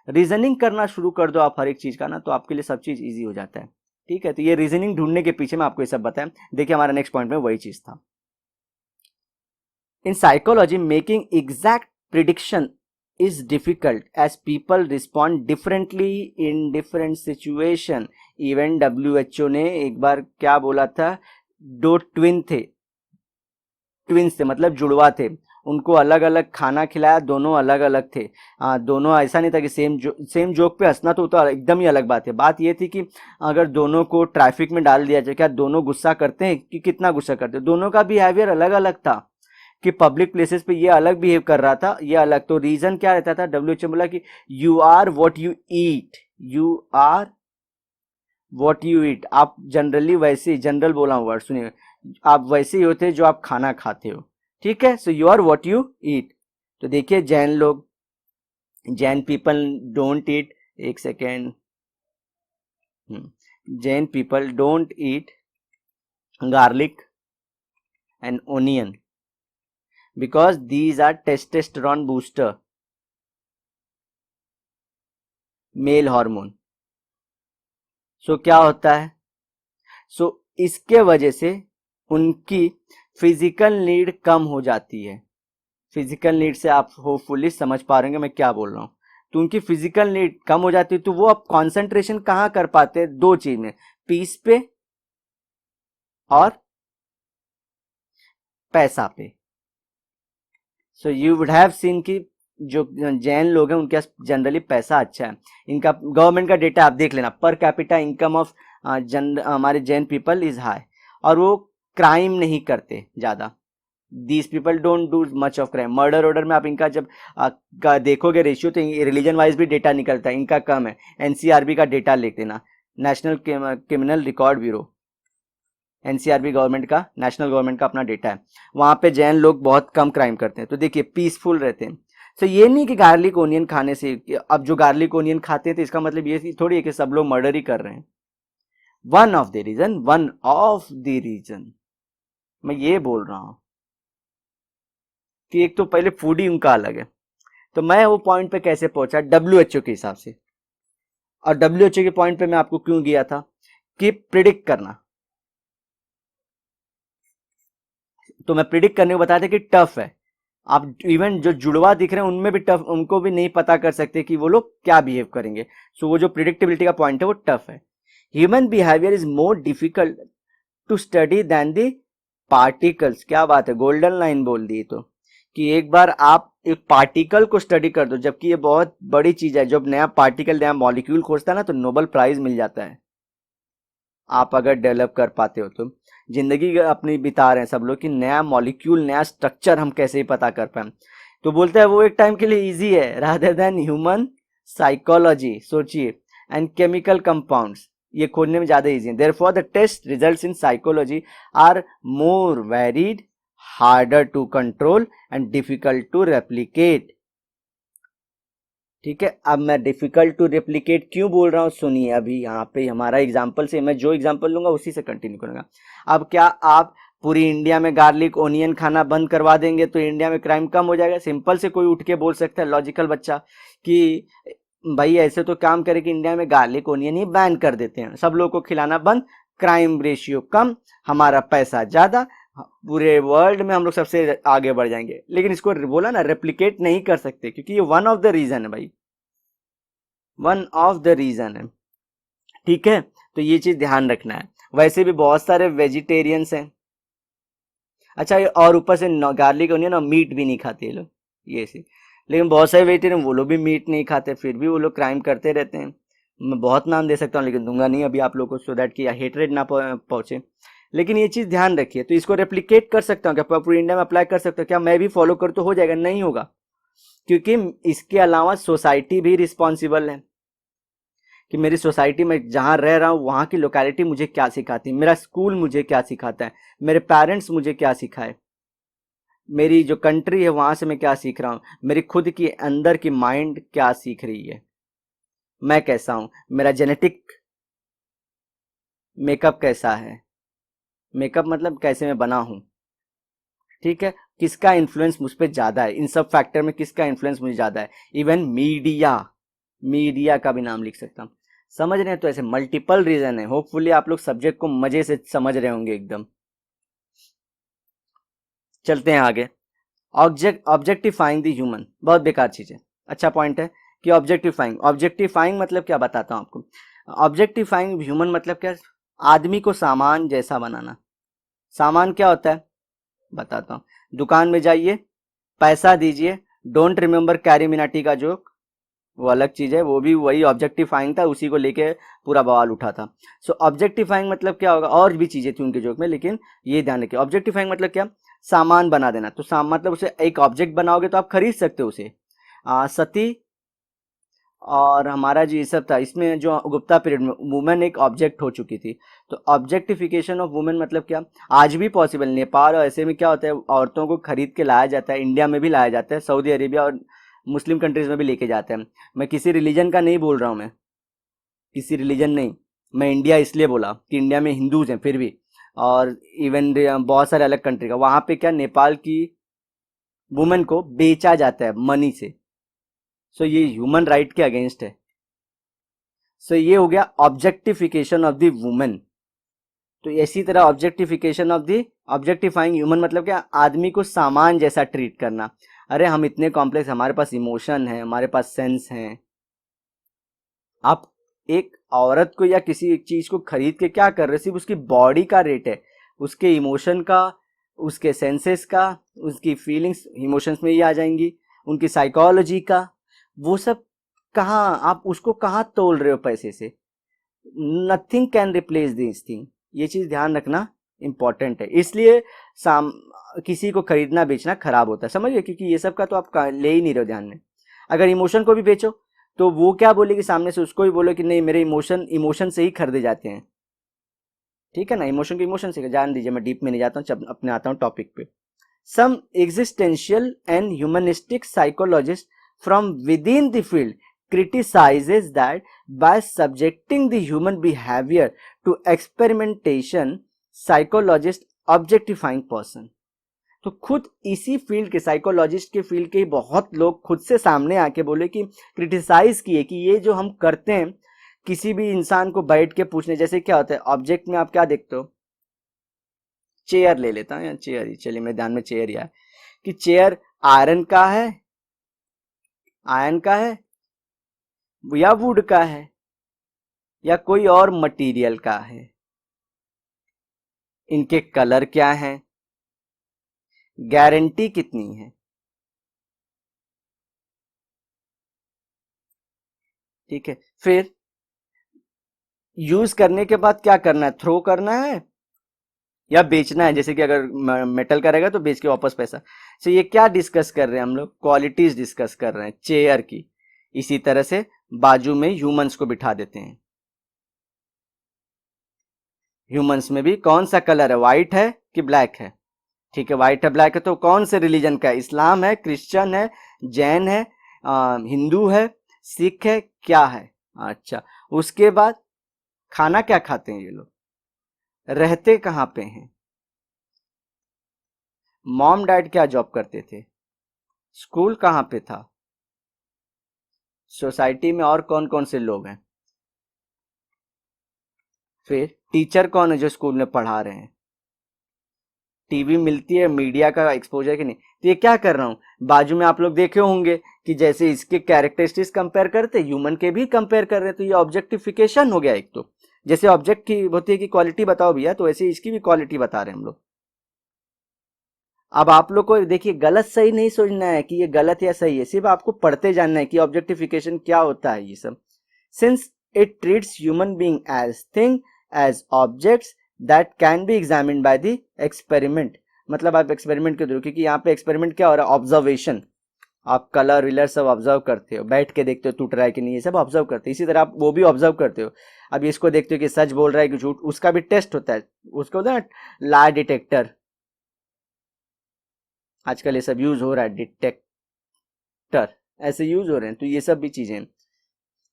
रीजनिंग करना शुरू कर दो आप हर एक चीज का ना, तो आपके लिए सब चीज ईजी हो जाता है। ठीक है, तो ये रीजनिंग ढूंढने के पीछे मैं आपको ये सब बताया। देखिए हमारा नेक्स्ट पॉइंट में वही चीज था। In psychology making exact prediction is difficult as people respond differently in different situation। Even WHO ने एक बार क्या बोला था, दो ट्विंस थे मतलब जुड़वा थे, उनको अलग अलग खाना खिलाया, दोनों अलग अलग थे। दोनों ऐसा नहीं था कि सेम जोक पे हंसना, तो एकदम ही अलग बात है। बात ये थी कि अगर दोनों को ट्रैफिक में डाल दिया जाए, क्या दोनों गुस्सा करते हैं कि कितना गुस्सा करते हैं? दोनों का बिहेवियर अलग अलग था कि पब्लिक प्लेसेस पे ये अलग बिहेव कर रहा था, ये अलग। तो रीजन क्या रहता था, WHO बोला कि you are what you eat, you are what you eat. आप जनरली वैसे, जनरल बोला हूँ वर्ड, सुनिए, आप वैसे ही होते जो आप खाना खाते हो। ठीक है, so you are what you eat. तो देखिए जैन पीपल डोंट ईट, एक second, Jain people don't eat garlic and onion because these are testosterone booster, male hormone. So क्या होता है, सो इसके वजह से उनकी फिजिकल नीड कम हो जाती है। फिजिकल नीड से आप होपफुली समझ पा रहे हैं मैं क्या बोल रहा हूं। तो उनकी फिजिकल नीड कम हो जाती है, तो वो अब कॉन्सेंट्रेशन कहां कर पाते हैं, दो चीज में, पीस पे और पैसा पे। So you would have seen कि जो जैन लोग हैं उनके पास जनरली पैसा अच्छा है। इनका गवर्नमेंट का डेटा आप देख लेना, पर कैपिटा इनकम ऑफ हमारे जैन पीपल इज हाई, और वो क्राइम नहीं करते ज्यादा। These people don't do much of crime, murder order में आप इनका जब देखोगे रेशियो, तो रिलीजन वाइज भी डेटा निकलता है, इनका कम है। एनसीआरबी का डेटा लिख देना, national criminal record bureau, NCRB government का, नेशनल गवर्नमेंट का अपना डेटा है, वहां पे जैन लोग बहुत कम क्राइम करते हैं। तो देखिए पीसफुल रहते हैं। तो ये नहीं कि गार्लिक ओनियन खाने से, अब जो गार्लिक ओनियन खाते हैं तो इसका मतलब ये थोड़ी है कि सब लोग मर्डर ही कर रहे हैं। वन ऑफ द रीजन मैं ये बोल रहा हूं कि एक तो पहले फूड ही उनका अलग है। तो मैं वो पॉइंट पे कैसे पहुंचा, WHO के हिसाब से। और WHO के पॉइंट पे मैं आपको क्यों गया था कि प्रिडिक्ट करना, तो मैं प्रिडिक्ट करने को बताया था कि टफ है। आप इवन जो जुड़वा दिख रहे हैं उनमें भी टफ, उनको भी नहीं पता कर सकते कि वो लोग क्या बिहेव करेंगे। सो वो जो प्रिडिक्टेबिलिटी का पॉइंट है वो टफ है। Human behaviour is more difficult to study than the particles. क्या बात है, गोल्डन लाइन बोल दी। तो कि एक बार आप एक पार्टिकल को स्टडी कर दो, जबकि ये बहुत बड़ी चीज है। जब नया पार्टिकल, नया मॉलिक्यूल खोजता है ना, तो नोबेल प्राइज मिल जाता है, आप अगर डेवलप कर पाते हो तो। जिंदगी अपनी बिता रहे हैं सब लोग कि नया मॉलिक्यूल, नया स्ट्रक्चर हम कैसे ही पता कर पाए। तो बोलते हैं वो एक टाइम के लिए इजी है, रादर देन ह्यूमन साइकोलॉजी, सोचिए, एंड केमिकल कंपाउंड्स, ये खोजने में ज्यादा इजी है। Therefore the test results in psychology are more varied, harder to control and difficult to replicate. ठीक है, अब मैं डिफिकल्ट टू रेप्लिकेट क्यों बोल रहा हूं, सुनिए। अभी यहाँ पे हमारा एग्जाम्पल से, मैं जो एग्जाम्पल लूंगा उसी से कंटिन्यू करूंगा। अब क्या आप पूरी इंडिया में गार्लिक ओनियन खाना बंद करवा देंगे तो इंडिया में क्राइम कम हो जाएगा? सिंपल से कोई उठ के बोल सकता है, लॉजिकल बच्चा, कि भाई ऐसे तो काम करे कि इंडिया में गार्लिक ओनियन ही बैन कर देते हैं, सब लोगों को खिलाना बंद, क्राइम रेशियो कम, हमारा पैसा ज्यादा, पूरे वर्ल्ड में हम लोग सबसे आगे बढ़ जाएंगे। लेकिन इसको बोला ना, रेप्लिकेट नहीं कर सकते, क्योंकि ये वन ऑफ द रीजन है भाई, वन ऑफ द रीजन है। ठीक है, तो ये चीज ध्यान रखना है। वैसे भी बहुत सारे वेजिटेरियंस हैं, अच्छा, और ऊपर से गार्लिक ओनियन और मीट भी नहीं खाते ये लोग, ये से। लेकिन बहुत सारे वेजिटेरियन वो लोग भी मीट नहीं खाते, फिर भी वो लोग क्राइम करते रहते हैं। मैं बहुत नाम दे सकता हूँ, लेकिन दूंगा नहीं अभी आप लोगों को, सो दैट कि हेटरेड ना पहुंचे। लेकिन ये चीज ध्यान रखिए। तो इसको रेप्लिकेट कर सकता हूँ क्या, पूरी इंडिया में अप्लाई कर सकता हूँ क्या? मैं भी फॉलो कर तो हो जाएगा? नहीं होगा, क्योंकि इसके अलावा सोसाइटी भी रिस्पॉन्सिबल है। कि मेरी सोसाइटी में जहाँ रह रहा हूँ वहाँ की लोकेलिटी मुझे क्या सिखाती है, मेरा स्कूल मुझे क्या सिखाता है, मेरे पेरेंट्स मुझे क्या सिखाए, मेरी जो कंट्री है वहाँ से मैं क्या सीख रहा हूँ, मेरी खुद की अंदर की माइंड क्या सीख रही है, मैं कैसा हूँ, मेरा जेनेटिक मेकअप कैसा है, मेकअप मतलब कैसे मैं बना हूँ, ठीक है, किसका इन्फ्लुएंस मुझ पर ज्यादा है, इन सब फैक्टर में किसका इन्फ्लुएंस मुझे ज्यादा है। इवन मीडिया, मीडिया का भी नाम लिख सकता हूँ। समझ रहे हैं? तो ऐसे मल्टीपल रीजन है। होपफुली आप लोग सब्जेक्ट को मजे से समझ रहे होंगे एकदम। चलते हैं आगे। ऑब्जेक्टिफाइंग द ह्यूमन, बहुत बेकार चीज है। अच्छा पॉइंट है कि ऑब्जेक्टिफाइंग, ऑब्जेक्टिफाइंग मतलब क्या बताता हूं आपको। ऑब्जेक्टिफाइंग ह्यूमन मतलब क्या, आदमी को सामान जैसा बनाना। सामान क्या होता है बताता हूँ। दुकान में जाइए, पैसा दीजिए, डोंट रिमेम्बर कैरी मिनाटी का जोक, वो अलग चीज है, वो भी वही ऑब्जेक्टिफाइंग था, उसी को लेके पूरा बवाल उठा था। सो ऑब्जेक्टिफाइंग मतलब क्या होगा, और भी चीजें थी उनके जोक में, लेकिन ये ध्यान रखिए ऑब्जेक्टिफाइंग मतलब क्या, सामान बना देना। तो मतलब उसे एक ऑब्जेक्ट बनाओगे तो आप खरीद सकते हो उसे। सती और हमारा जो ये सब था, इसमें जो गुप्ता पीरियड में वुमेन एक ऑब्जेक्ट हो चुकी थी। तो ऑब्जेक्टिफिकेशन ऑफ वुमेन मतलब क्या, आज भी पॉसिबल, नेपाल और ऐसे में क्या होता है, औरतों को खरीद के लाया जाता है, इंडिया में भी लाया जाता है, सऊदी अरेबिया और मुस्लिम कंट्रीज में भी लेके जाते हैं। मैं किसी रिलीजन का नहीं बोल रहा हूँ, मैं किसी रिलीजन नहीं, मैं इंडिया इसलिए बोला कि इंडिया में हिंदूज हैं फिर भी, और इवन बहुत सारे अलग कंट्री का, वहां पे क्या नेपाल की वुमेन को बेचा जाता है मनी से। सो ये ह्यूमन राइट के अगेंस्ट है। सो ये हो गया ऑब्जेक्टिफिकेशन ऑफ द वुमेन। तो इसी तरह objectification of the, objectifying human मतलब क्या, आदमी को सामान जैसा ट्रीट करना। अरे हम इतने कॉम्प्लेक्स, हमारे पास इमोशन है, हमारे पास सेंस है। आप एक औरत को या किसी एक चीज को खरीद के क्या कर रहे, सिर्फ उसकी बॉडी का रेट है, उसके इमोशन का, उसके सेंसेस का, उसकी फीलिंग्स इमोशंस में ही आ जाएंगी, उनकी साइकोलॉजी का, वो सब कहाँ, आप उसको कहाँ तोल रहे हो पैसे से। Nothing can replace this thing. ये चीज ध्यान रखना इंपॉर्टेंट है। इसलिए साम किसी को खरीदना बेचना खराब होता है, समझिए, क्योंकि ये सब का तो आप ले ही नहीं रहे हो ध्यान में। अगर इमोशन को भी बेचो तो वो क्या बोलेगी सामने से, उसको ही बोलो कि नहीं मेरे इमोशन इमोशन से ही खरीदे जाते हैं, ठीक है ना। इमोशन को इमोशन से, जान दीजिए, मैं डीप में नहीं जाता हूँ, अपने आता हूँ टॉपिक पे। Some existential and humanistic psychologist from within the field criticizes that by subjecting the human behavior to experimentation, psychologist objectifying person। तो खुद इसी फील्ड के, साइकोलॉजिस्ट के फील्ड के बहुत लोग खुद से सामने आके बोले कि, क्रिटिसाइज किए कि ये जो हम करते हैं, किसी भी इंसान को बैठ के पूछने, जैसे क्या होता है ऑब्जेक्ट में आप क्या देखते हो, चेयर ले लेता हूँ, या चेयर ही चलिए, मेरे ध्यान में चेयर ही आया कि चेयर आयरन का है, आयरन का है या वुड का है या कोई और मटेरियल का है, इनके कलर क्या है, गारंटी कितनी है, ठीक है। फिर यूज करने के बाद क्या करना है, थ्रो करना है या बेचना है। जैसे कि अगर मेटल का रहेगा तो बेच के वापस पैसा। तो ये क्या डिस्कस कर रहे हैं हम लोग, क्वालिटीज डिस्कस कर रहे हैं चेयर की। इसी तरह से बाजू में ह्यूमंस को बिठा देते हैं। ह्यूमंस में भी कौन सा कलर है, व्हाइट है कि ब्लैक है, ठीक है, व्हाइट है ब्लैक है, तो कौन से रिलीजन का है, इस्लाम है, क्रिश्चियन है, जैन है, हिंदू है, सिख है, क्या है। अच्छा, उसके बाद खाना क्या खाते हैं ये लोग, रहते कहाँ पे हैं, मॉम डैड क्या जॉब करते थे, स्कूल कहाँ पे था, सोसाइटी में और कौन कौन से लोग हैं, फिर टीचर कौन है जो स्कूल में पढ़ा रहे हैं, टीवी मिलती है, मीडिया का एक्सपोजर कि नहीं। तो ये क्या कर रहा हूं, बाजू में आप लोग देखे होंगे कि जैसे इसके कैरेक्टरिस्टिक्स कंपेयर करते, ह्यूमन के भी कंपेयर कर रहे हैं, तो ये ऑब्जेक्टिफिकेशन हो गया एक। तो जैसे ऑब्जेक्ट की होती है कि क्वालिटी बताओ भैया, तो वैसे इसकी भी क्वालिटी बता रहे हैं हम लोग। अब आप लोग को देखिए, गलत सही नहीं सोचना है कि ये गलत या सही है, सिर्फ आपको पढ़ते जानना है कि ऑब्जेक्टिफिकेशन क्या होता है ये सब। Since it treats human being as thing, as objects that can be examined by the experiment. मतलब आप एक्सपेरिमेंट के थ्रू, क्योंकि यहाँ पे एक्सपेरिमेंट क्या हो रहा है, ऑब्जर्वेशन। आप कलर विलर सब ऑब्जर्व करते हो, बैठ के देखते हो टूट रहा है कि नहीं, ये सब ऑब्जर्व करते हो। इसी तरह आप वो भी ऑब्जर्व करते हो। अब इसको देखते हो कि सच बोल रहा है कि झूठ, उसका भी टेस्ट होता है, उसको होता है ना लाई डिटेक्टर। आजकल ये सब यूज हो रहा है, डिटेक्टर ऐसे यूज हो रहे हैं। तो ये सब भी चीजें,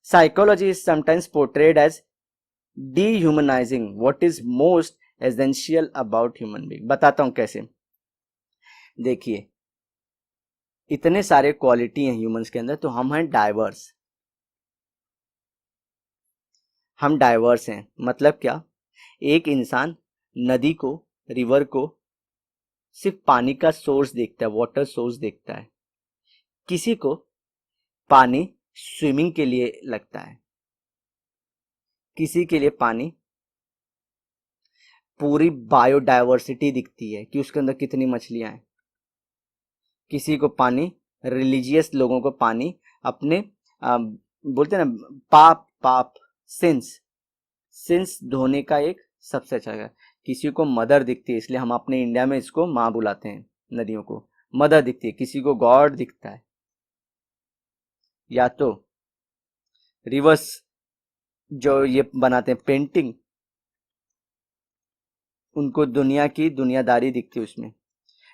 psychology is sometimes portrayed as dehumanizing what is most essential about human being। बताता हूं कैसे। देखिए, इतने सारे क्वालिटी हैं ह्यूमंस के अंदर, तो हम हैं डाइवर्स। हम डाइवर्स हैं मतलब क्या? एक इंसान नदी को, रिवर को सिर्फ पानी का सोर्स देखता है, वाटर सोर्स देखता है। किसी को पानी स्विमिंग के लिए लगता है, किसी के लिए पानी पूरी बायोडाइवर्सिटी दिखती है कि उसके अंदर कितनी मछलियां हैं। किसी को पानी, रिलीजियस लोगों को पानी अपने बोलते हैं ना पाप, पाप सिंस, सिंस धोने का एक सबसे अच्छा है। किसी को मदर दिखती है, इसलिए हम अपने इंडिया में इसको माँ बुलाते हैं, नदियों को मदर दिखती है। किसी को गॉड दिखता है, या तो रिवर्स जो ये बनाते हैं पेंटिंग, उनको दुनिया की दुनियादारी दिखती है उसमें।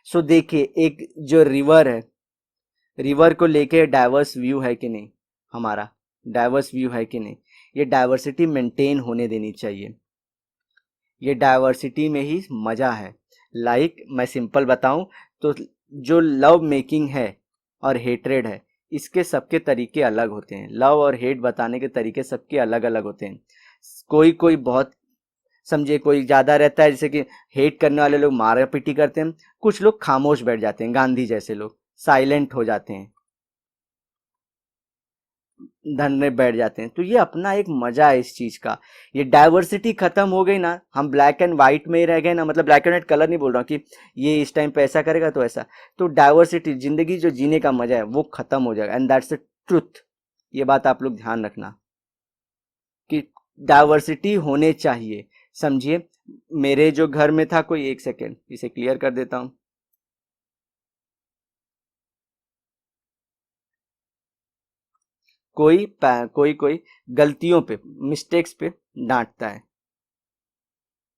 सो देखिए, एक जो रिवर है, रिवर को लेके डाइवर्स व्यू है कि नहीं, हमारा डाइवर्स व्यू है कि नहीं, ये डाइवर्सिटी मेंटेन होने देनी चाहिए। ये डाइवर्सिटी में ही मजा है। लाइक मैं सिंपल बताऊं तो, जो लव मेकिंग है और हेट्रेड है, इसके सबके तरीके अलग होते हैं। लव और हेट बताने के तरीके सबके अलग अलग होते हैं। कोई कोई बहुत समझे, कोई ज्यादा रहता है, जैसे कि हेट करने वाले लोग मारा पीटी करते हैं, कुछ लोग खामोश बैठ जाते हैं, गांधी जैसे लोग साइलेंट हो जाते हैं, धन में बैठ जाते हैं। तो ये अपना एक मजा है इस चीज का। ये डाइवर्सिटी खत्म हो गई ना, हम ब्लैक एंड व्हाइट में ही रह गए ना, मतलब ब्लैक एंड व्हाइट कलर नहीं बोल रहा हूँ कि ये इस टाइम पे ऐसा करेगा तो ऐसा, तो डाइवर्सिटी, जिंदगी जो जीने का मजा है वो खत्म हो जाएगा। And that's the truth. ये बात आप लोग ध्यान रखना कि डाइवर्सिटी होने चाहिए। समझिए, मेरे जो घर में था, कोई, एक सेकेंड इसे क्लियर कर देता हूँ। कोई कोई गलतियों पे, मिस्टेक्स पे डांटता है,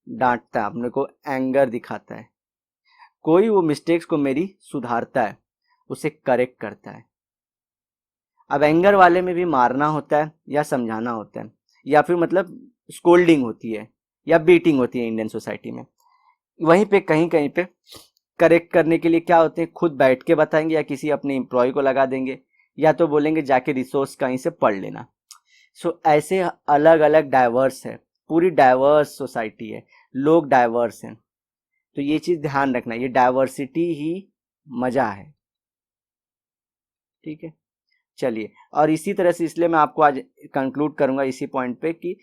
डांटता है, अपने को एंगर दिखाता है। कोई वो मिस्टेक्स को मेरी सुधारता है, उसे करेक्ट करता है। अब एंगर वाले में भी मारना होता है या समझाना होता है, या फिर मतलब स्कोल्डिंग होती है या बीटिंग होती है इंडियन सोसाइटी में। वहीं पे कहीं कहीं पे करेक्ट करने के लिए क्या होते हैं, खुद बैठ के बताएंगे या किसी अपने एम्प्लॉय को लगा देंगे, या तो बोलेंगे जाके रिसोर्स कहीं से पढ़ लेना। सो ऐसे अलग अलग डाइवर्स है, पूरी डाइवर्स सोसाइटी है, लोग डाइवर्स हैं। तो ये चीज ध्यान रखना, ये डाइवर्सिटी ही मजा है। ठीक है, चलिए। और इसी तरह से, इसलिए मैं आपको आज कंक्लूड करूंगा इसी पॉइंट पे कि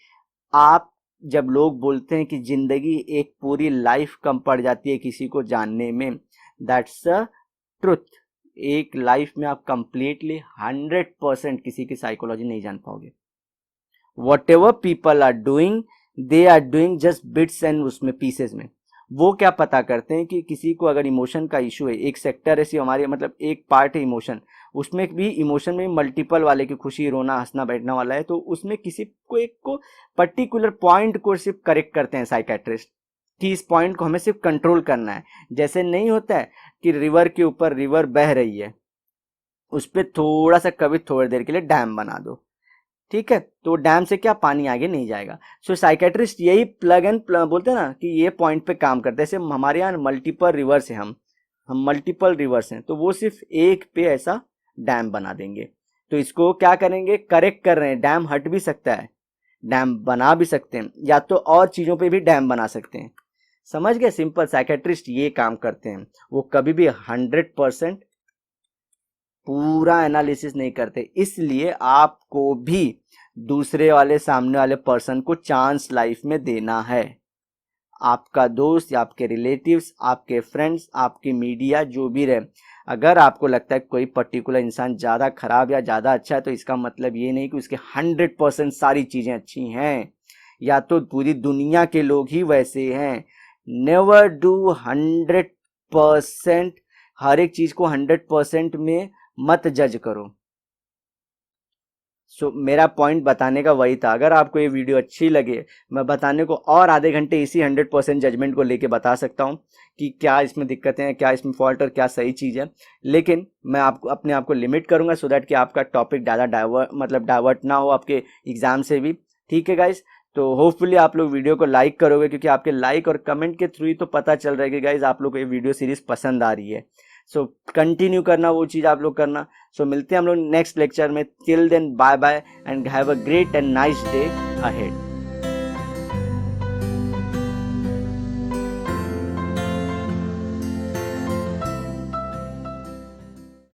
आप, जब लोग बोलते हैं कि जिंदगी एक पूरी लाइफ कम पड़ जाती है किसी को जानने में, दैट्स अ ट्रुथ। एक लाइफ में आप कंप्लीटली 100% किसी की साइकोलॉजी नहीं जान पाओगे। Whatever people are doing, they are doing just bits and उसमें पीसेस में। वो क्या पता करते हैं कि किसी को अगर इमोशन का इशू है, एक सेक्टर ऐसी हमारी, मतलब एक पार्ट है इमोशन, उसमें भी इमोशन में मल्टीपल वाले की खुशी, रोना, हंसना, बैठना वाला है, तो उसमें किसी को एक को पर्टिकुलर पॉइंट को सिर्फ करेक्ट करते हैं साइकेट्रिस्ट कि इस पॉइंट को हमें सिर्फ कंट्रोल करना है। जैसे नहीं होता है कि रिवर के ऊपर, रिवर बह रही है, उस पर थोड़ा सा कभी थोड़ी देर के लिए डैम बना दो, ठीक है, तो डैम से क्या पानी आगे नहीं जाएगा। सो साइकेट्रिस्ट यही प्लग एंड बोलते हैं ना कि ये पॉइंट पे काम करते हैं। जैसे हमारे यहाँ मल्टीपल रिवर्स है, हम मल्टीपल रिवर्स हैं, तो वो सिर्फ एक पे ऐसा डैम बना देंगे। तो इसको क्या करेंगे, करेक्ट कर रहे हैं। डैम हट भी सकता है, डैम बना भी सकते हैं, या तो और चीजों पे भी डैम बना सकते हैं। समझ गए, सिंपल। साइकेट्रिस्ट ये काम करते हैं, वो कभी भी 100% पूरा एनालिसिस नहीं करते। इसलिए आपको भी दूसरे वाले, सामने वाले पर्सन को चांस लाइफ में देना है। आपका दोस्त या आपके रिलेटिव्स, आपके फ्रेंड्स, आपकी मीडिया, जो भी रहे, अगर आपको लगता है कोई पर्टिकुलर इंसान ज्यादा खराब या ज्यादा अच्छा है, तो इसका मतलब ये नहीं कि उसके 100% सारी चीजें अच्छी हैं, या तो पूरी दुनिया के लोग ही वैसे हैं। नेवर डू 100%, हर एक चीज को 100% में मत जज करो। मेरा पॉइंट बताने का वही था। अगर आपको ये वीडियो अच्छी लगे, मैं बताने को और आधे घंटे इसी 100% जजमेंट को लेके बता सकता हूँ कि क्या इसमें दिक्कतें हैं, क्या इसमें फॉल्ट और क्या सही चीज़ है, लेकिन मैं आपको अपने आप को लिमिट करूंगा सो दैट कि आपका टॉपिक ज़्यादा डाइवर्ट ना हो आपके एग्जाम से भी। ठीक है गाइज, तो होपफुली आप लोग वीडियो को लाइक करोगे, क्योंकि आपके लाइक और कमेंट के थ्रू ही तो पता चल रहा है कि गाइज आप लोग को ये वीडियो सीरीज पसंद आ रही है। सो कंटिन्यू करना वो चीज़ आप लोग करना। सो मिलते हैं हम लोग नेक्स्ट लेक्चर में। Till then bye bye and have a great and nice day ahead.